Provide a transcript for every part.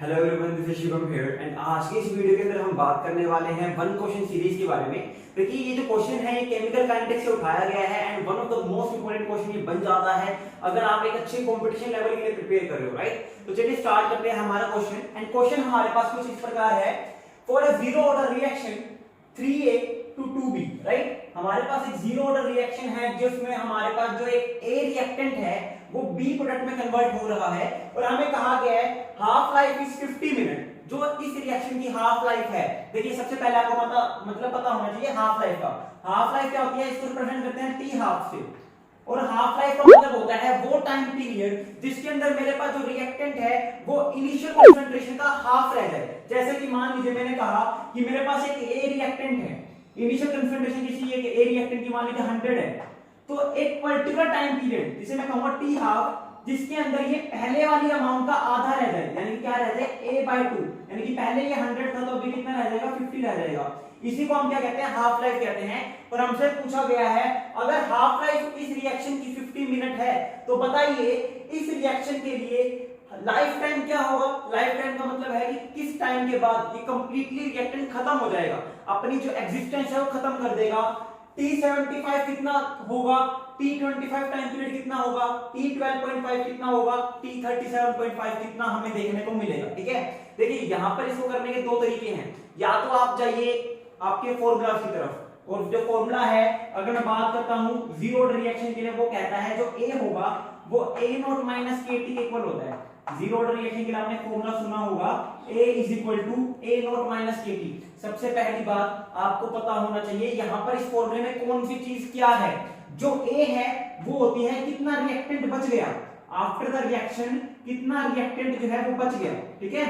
Hello everyone, this is Shivam here and आज के इस वीडियो के अंदर हम बात करने वाले हैं वन क्वेश्चन सीरीज के बारे में। देखिए ये जो क्वेश्चन है ये केमिकल काइनेटिक्स से उठाया गया है and one of the most important question ये बन जाता है अगर आप एक अच्छे कंपटीशन लेवल के लिए प्रिपेयर कर रहे हो, राइट। तो चलिए स्टार्ट करते हैं हमारा क्वेश्चन एंड क्वेश्चन हमारे पास कुछ इस प्रकार है। For a zero order reaction 3A to 2B, right. हमारे पास एक जीरो ऑर्डर रिएक्शन है जिसमें हमारे पास जो एक A रिएक्टेंट है वो B प्रोडक्ट में कन्वर्ट हो रहा है और हमें कहा गया है हाफ लाइफ इज 50 मिनट। जो इस रिएक्शन की हाफ लाइफ है, देखिए सबसे पहले आपको मतलब पता होना चाहिए हाफ लाइफ का। हाफ लाइफ क्या होती है, इसको रिप्रेजेंट करते हैं T हाफ से। और हाफ लाइफ का मतलब होता है वो टाइम पीरियड जिसके अंदर मेरे पास जो रिएक्टेंट है वो इनिशियल कंसंट्रेशन का हाफ रह जाए। जैसे कि मान लीजिए मैंने कहा कि मेरे पास एक A रिएक्टेंट है, इनिशियल कंसंट्रेशन किसी एक A रिएक्टेंट की मान लीजिए 100 है, तो एक पर्टिकुलर टाइम पीरियड जिसे मैं कहूंगा T हाफ, जिसके अंदर ये पहले वाली अमाउंट का आधा रह जाए, यानी कि क्या रह जाए A/2, यानी कि पहले ये 100 था तो अभी कितना रह जाएगा 50 रह जाएगा। इसी को हम क्या कहते हैं, हाफ लाइफ कहते हैं। और हमसे पूछा गया है अगर हाफ लाइफ इस रिएक्शन की 50 मिनट है तो बताइए इस रिएक्शन के लिए लाइफ टाइम क्या होगा। लाइफ टाइम का मतलब है कि किस टाइम के बाद ये कंप्लीटली रिएक्टेंट खत्म हो जाएगा, अपनी जो एग्जिस्टेंस है वो खत्म कर देगा। T75 कितना होगा, T25 टाइम पीरियड कितना होगा, T12.5 कितना होगा, T37.5 कितना हमें देखने को मिलेगा। ठीक है, देखिए यहां पर इसको करने के दो तरीके हैं। या तो आप जाइए आपके फॉर्मूला की तरफ, और जो फॉर्मूला है अगर मैं बात करता हूं जीरो ऑर्डर रिएक्शन के लिए, वो कहता है जो A होगा वो A0 माइनस KT इक्वल होता है। जीरो ऑर्डर रिएक्शन के लिए आपने फॉर्मूला सुना होगा A is equal to A0 minus KT। सबसे पहली बात आपको पता होना चाहिए यहाँ पर इस फॉर्मूले में कौन सी चीज क्या है। जो A है वो होती है कितना रिएक्टेंट बच गया आफ्टर द रिएक्शन, कितना रिएक्टेंट जो है वो बच गया। ठीक है,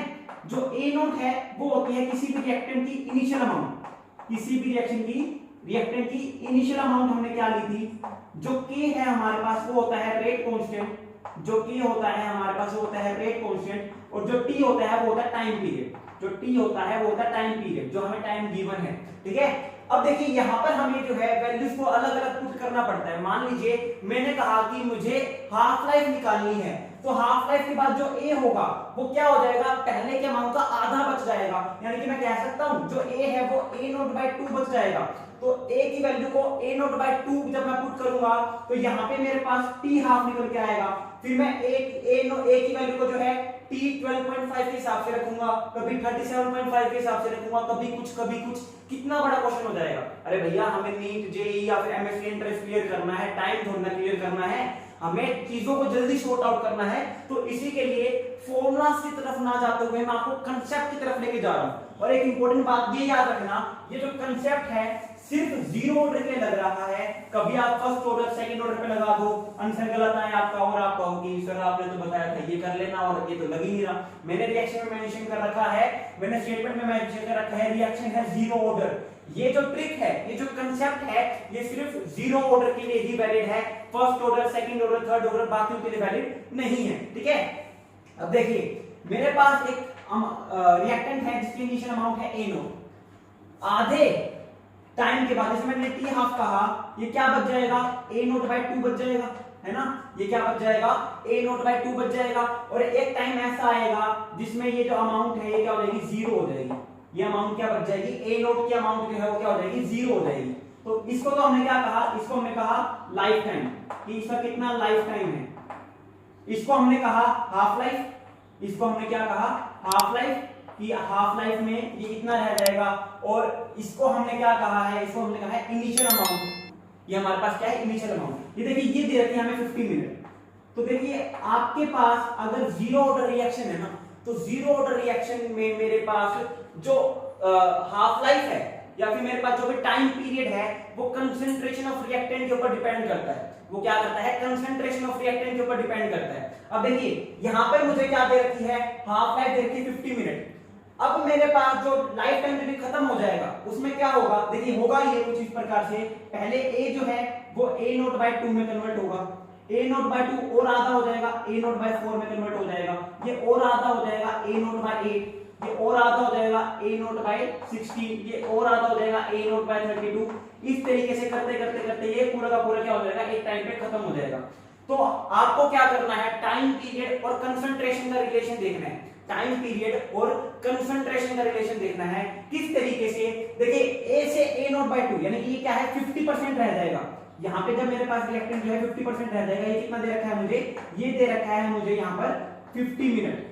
जो A0 है वो होती है किसी भी रिएक्टेंट की इनिशियल अमाउंट, किसी भी रिएक्शन की रिएक्टेंट की इनिशियल अमाउंट हमने क्या ली थी। जो K है हमारे पास वो होता है रेट कांस्टेंट, जो K होता है हमारे पास वो होता है रेट कांस्टेंट, और जो T होता है वो होता है टाइम पीरियड। जो T होता है वो होता है टाइम पीरियड जो हमें टाइम गिवन है। ठीक है, अब देखिए यहाँ पर हमें जो है वैल्यूज को अलग अलग पुट करना पड़ता है। मान लीजिए मैंने कहा कि मुझे हाफ लाइफ निकालनी है, तो हाफ लाइफ के बाद जो A होगा वो क्या हो जाएगा, पहले के अमाउंट का आधा बच जाएगा। यानी कि मैं कह सकता हूं जो A है वो A0/2 बच जाएगा। तो A की वैल्यू को A0/2 जब मैं पुट करूंगा तो यहाँ पे मेरे पास T हाफ निकल के आएगा। फिर मैं A की वैल्यू को जो है T12.5 के हिसाब से रखूंगा, कभी 37.5 के हिसाब से रखूंगा, कभी कुछ। कितना बड़ा क्वेश्चन हो जाएगा। अरे भैया हमें नीट जेईई या फिर एमएससी एंट्रेंस क्लियर करना है, टाइम थोड़ा क्लियर करना है, हमें चीजों को जल्दी सॉर्ट आउट करना है। तो इसी के लिए फॉर्मूलास की तरफ ना जाते हुए मैं आपको कंसेप्ट की तरफ लेके जा रहा हूं। और एक इंपॉर्टेंट बात ये याद रखना, ये जो कंसेप्ट है सिर्फ जीरो ऑर्डर के लग रहा है। कभी आप फर्स्ट ऑर्डर सेकंड ऑर्डर पे लगा दो, आंसर गलत आए आपका और आप कहोगे सर आपने तो बताया था ये कर लेना और ये तो लग ही नहीं रहा। मैंने रिएक्शन में मेंशन कर रखा है, मैंने स्टेटमेंट में मेंशन कर रखा है रिएक्शन है जीरो ऑर्डर। ये जो ट्रिक है, ये जो कंसेप्ट है, ये सिर्फ जीरो ऑर्डर के लिए ही वैलिड है। First order second order third order बाकी के लिए वैलिड नहीं है। ठीक है, अब देखिए मेरे पास एक रिएक्टेंट है जिसकी इनिशियल अमाउंट है A0। आधे टाइम के बाद, जैसे मैंने T हाफ कहा, ये क्या बच जाएगा A0/2 बच जाएगा, है ना। ये क्या बच जाएगा A0/2 बच जाएगा। और एक टाइम ऐसा आएगा जिसमें ये जो अमाउंट है ये क्या हो जाएगी, जीरो हो जाएगी। ये अमाउंट क्या बच जाएगी, A0 की अमाउंट जो है वो क्या हो जाएगी, जीरो हो जाएगी। तो इसको तो हमने क्या कहा, इसको हमने कहा लाइफ टाइम, कि इसका कितना लाइफ टाइम है। इसको हमने कहा हाफ लाइफ, इसको हमने क्या कहा हाफ लाइफ, कि हाफ लाइफ में ये कितना रह जाएगा। और इसको हमने क्या कहा है, इसको हमने कहा है इनिशियल अमाउंट। ये हमारे पास क्या है, इनिशियल अमाउंट। ये देखिए ये दे रखी है हमें 50 मिनट। तो देखिए आपके पास अगर जीरो ऑर्डर रिएक्शन है ना, तो जीरो ऑर्डर रिएक्शन में मेरे पास जो हाफ लाइफ है या फिर मेरे पास जो भी टाइम पीरियड है वो कंसंट्रेशन ऑफ रिएक्टेंट के ऊपर डिपेंड करता है। वो क्या करता है, कंसंट्रेशन ऑफ रिएक्टेंट के ऊपर डिपेंड करता है। अब देखिए यहां पर मुझे क्या दे रखी है, हाफ लाइफ दे रखी है 50 मिनट। अब मेरे पास जो लाइफ टाइम भी खत्म हो जाएगा उसमें क्या होगा, देखिए होगा ये कुछ इस प्रकार से। पहले A जो है वो A0/2 में कन्वर्ट होगा, A0/2 और आधा हो जाएगा A0/4 में कन्वर्ट हो जाएगा, ये और आधा हो जाएगा A0/8, ये और आधा हो जाएगा A0/16, ये और आधा हो जाएगा A0/32। इस तरीके से करते करते करते ये पूरा का पूरा क्या हो जाएगा, एक टाइम पे खत्म हो जाएगा। तो आपको क्या करना है, टाइम पीरियड और कंसंट्रेशन का रिलेशन देखना है। टाइम पीरियड और कंसंट्रेशन का रिलेशन देखना है। किस तरीके से, देखिए ए से a0/2 यानी कि ये क्या है 50% रह जाएगा। यहाँ पे जब मेरे पास रिएक्टेंट जो है 50% रह जाएगा, ये कितना दे रखा है मुझे, ये दे रखा है मुझे यहाँ पर 50 मिनट,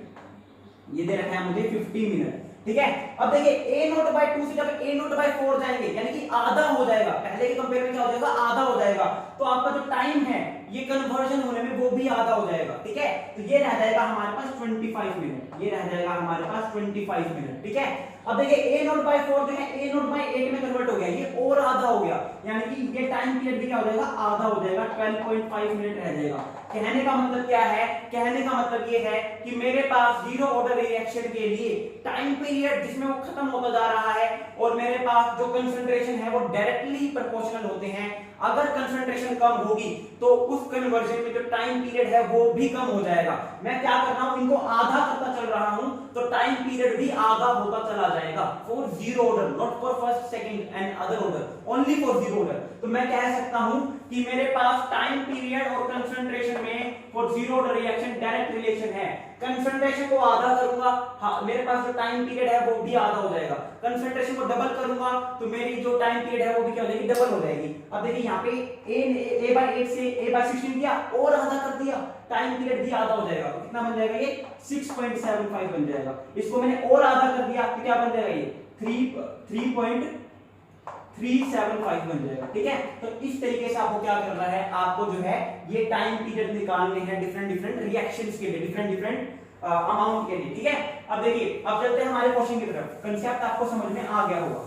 ये दे रखा है मुझे 50 मिनट, ठीक है। अब देखिए a0/2 से जब a0/4 जाएंगे यानी कि आधा हो जाएगा, पहले के कंपेयर में क्या हो जाएगा, आधा हो जाएगा, तो आपका जो टाइम है ये कन्वर्जन होने में वो भी आधा हो जाएगा, ठीक है। तो ये रह जाएगा हमारे पास 25 मिनट, ये रह जाएगा हमारे पास 25 मिनट, ठीक है। अब देखिए a0/4 जो है a0/8 में कन्वर्ट हो गया, ये और आधा हो गया, यानी कि ये टाइम पीरियड भी क्या हो जाएगा, आधा हो जाएगा, 12.5 मिनट रह जाएगा। कहने का मतलब क्या है, कहने का मतलब ये है कि मेरे पास जीरो ऑर्डर रिएक्शन के लिए टाइम पीरियड जिसमें वो खत्म होता जा रहा है और मेरे पास जो कंसंट्रेशन है वो डायरेक्टली प्रोपोर्शनल होते हैं। अगर कंसंट्रेशन कम होगी तो उस कन्वर्जन में जो टाइम पीरियड है वो भी कम हो जाएगा। मैं क्या कर रहा हूं, इनको आधा करता चल रहा हूं तो टाइम पीरियड भी आधा होता चला जाएगा for zero order, not for first second and other order, only for zero order. तो मैं कह सकता हूं कि मेरे पास टाइम पीरियड और कंसंट्रेशन में for zero order reaction direct relation है। कंसंट्रेशन को आधा करूंगा, हाँ, मेरे पास जो टाइम पीरियड है वो भी आधा हो जाएगा। कंसंट्रेशन को डबल करूंगा तो मेरी जो टाइम पीरियड है वो भी क्या हो जाएगी, डबल हो जाएगी। अब देखिए यहाँ पे a/8 से a/16 किया और आधा कर दिया, टाइम पीरियड भी आधा हो जाएगा, तो कितना बन जाएगा, ये 6.75 बन जाएगा। इसको मैंने और आधा कर दिया तो क्या बन जाएगा, ये 3.375 बन जाएगा, ठीक है। तो इस तरीके से आपको क्या करना है, आपको जो है ये टाइम पीरियड निकालने हैं डिफरेंट रिएक्शंस के लिए, डिफरेंट अमाउंट के लिए, ठीक है। अब देखिए, अब चलते हैं हमारे क्वेश्चन की तरफ। कंसेप्ट आपको समझ में आ गया होगा,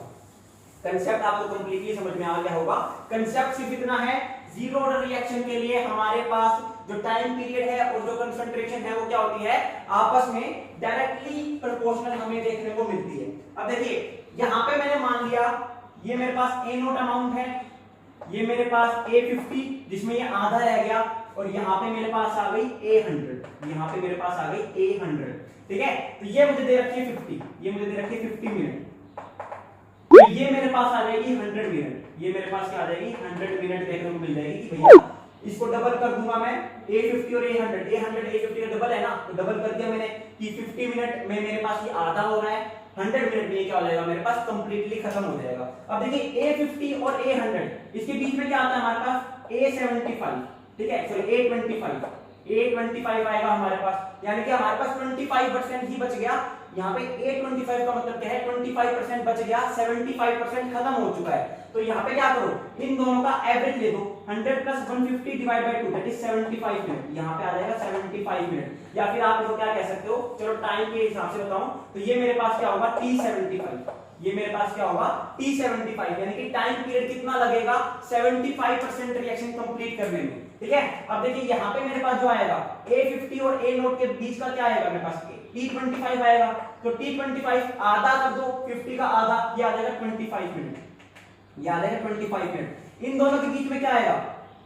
कंसेप्ट आपको कंप्लीटली समझ में आ गया होगा। कंसेप्ट सिर्फ इतना है, जीरो ऑर्डर रिएक्शन के लिए हमारे पास जो टाइम पीरियड है और जो कंसंट्रेशन है वो क्या होती है, आपस में डायरेक्टली प्रोपोर्शनल हमें देखने को मिलती है। अब देखिए यहां पे मैंने मान लिया ये मेरे पास a0 अमाउंट है, ये मेरे पास a50 जिसमें ये आधा रह गया, और यहाँ पे मेरे पास आ गई a100, यहाँ पे मेरे पास आ गई a100, ठीक है। तो ये मुझे दे रखी है 50, ये मुझे दे रखी है 50 मिनट, तो ये मेरे पास आ जाएगी 100 मिनट, ये मेरे पास क्या आ जाएगी 100 मिनट देखने को मिल जाएगी कि भैया इसको डबल कर दूंगा मैं, a50 और a100 a50 का डबल है ना, तो डबल कर दिया मैंने कि 50 मिनट में मेरे पास ये आधा हो रहा है, 100 मिनट में क्या हो जाएगा मेरे पास कंप्लीटली खत्म हो जाएगा। अब देखिए a50 और a100 इसके बीच में क्या आता है हमारे पास a75, ठीक है, सॉरी a25 आएगा हमारे पास, यानी कि हमारे पास 25% ही बच गया। यहाँ पे a25 का मतलब क्या है, 25% बच गया, 75% खत्म हो चुका है। तो यहाँ पे क्या करो, इन दोनों का एवरेज ले दो, 100 + 150 divide by 2 that is 75 minute, यहाँ पे आ जाएगा 75 मिनट। या फिर आप इसको क्या कह सकते हो, चलो टाइम के हिसाब से बताऊं तो ये मेरे पास क्या होगा t75, ये मेरे पास क्या होगा t75, यानी कि टाइम पीरियड कितना लगेगा 75% रिएक्शन कंप्लीट करने में, ठीक है। अब देखिए यहाँ पे मेरे पास जो आएगा a50 और a0 के बीच का क्या आएगा मेरे पास t25 आएगा, तो t25 आधा कर दो 50 का आधा, ये आ जाएगा 25 मिनट, ये आ जाएगा 25 मिनट। इन दोनों के बीच में क्या आएगा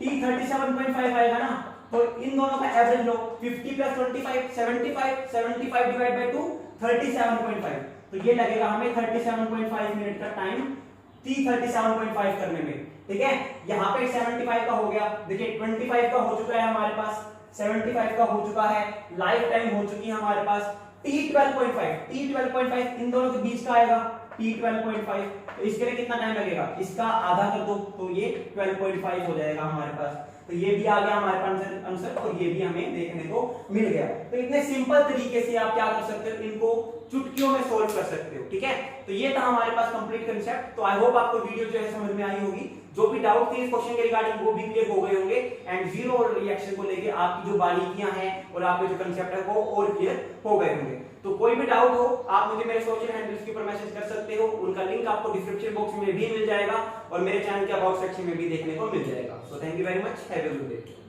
t37.5 आएगा ना, तो इन दोनों का एवरेज लो, 50 + 25 75 डिवाइड बाय 2 37.5, तो ये लगेगा हमें 37.5 मिनट का टाइम t37.5 करने में, ठीक है। यहाँ पे 75 का हो गया, देखिए 25 का हो चुका है हमारे पास, 75 का हो चुका है, लाइफ टाइम हो चुकी है हमारे पास t12.5 इन दोनों के बीच का आएगा t12.5, तो इसके लिए कितना टाइम लगेगा, इसका आधा कर दो तो ये 12.5 हो जाएगा हमारे पास। तो ये भी आ गया हमारे पास आंसर, और ये भी हमें देखने को मिल गया। तो इतने सिंपल तरीके से आप क्या कर सकते हो, इनको चुटकियों में सोल्व कर सकते हो, ठीक है। तो ये था हमारे पास कंप्लीट कंसेप्ट। तो आई होप आपको वीडियो जो है समझ में आई होगी, जो भी डाउट थे इस क्वेश्चन के रिगार्डिंग वो भी क्लियर हो गए होंगे, एंड जीरो ऑर्डर रिएक्शन को लेके आपकी जो बारीकियां हैं और आपके जो कंसेप्ट है वो और क्लियर हो गए होंगे। तो कोई भी डाउट हो आप मुझे मेरे सोशल हैंडल्स के ऊपर मैसेज कर सकते हो, उनका लिंक आपको डिस्क्रिप्शन बॉक्स में भी मिल जाएगा और मेरे चैनल के अबाउट सेक्शन में भी देखने को मिल जाएगा। So thank you very much, have a good day.